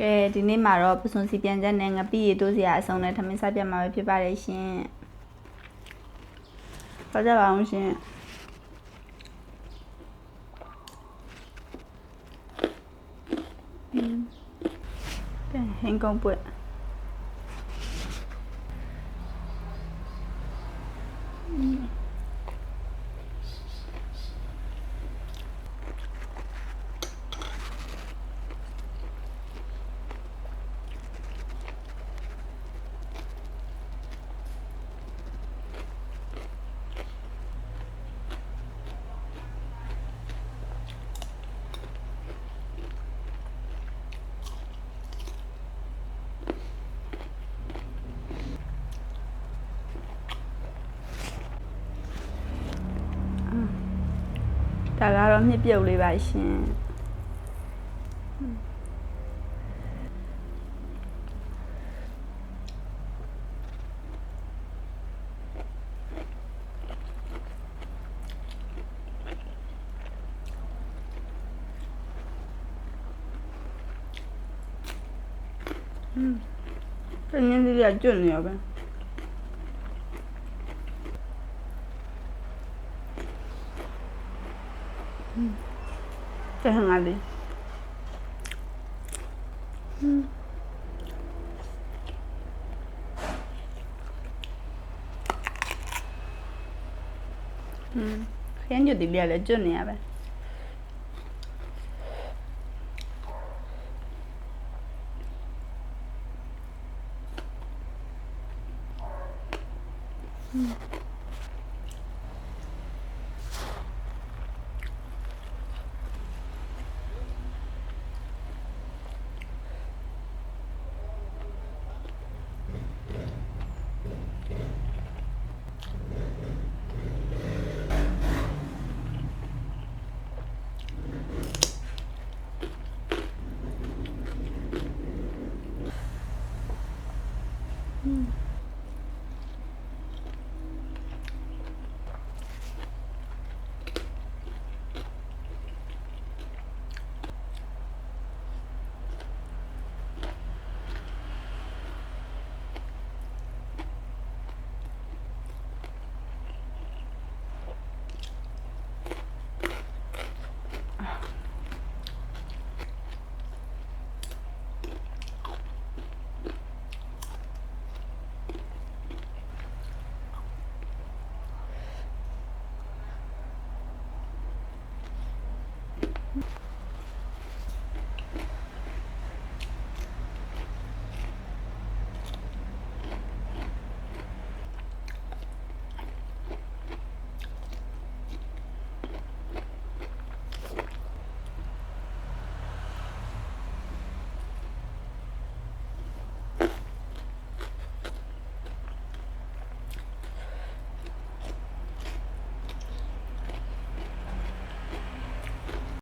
ကဲဒီနေ့မှာတော့ပစွန်စီပြန်ချက်နဲ့ငပိရီတိုးစရာအဆုံးနဲ့ထမင်းစားပြမှာပဲဖြစ်ပါတယ်ရှင်။စားကြပါအောင်ရှင်။ဟင်းကုန်ပွက်ဒါကတော့မြစ်ပြုတ်လေးပါရှင်这年纪也俊了呗。这很安利。ခင်းကျွတ်ဒီလေးလည်းကျွတ်နေရပဲ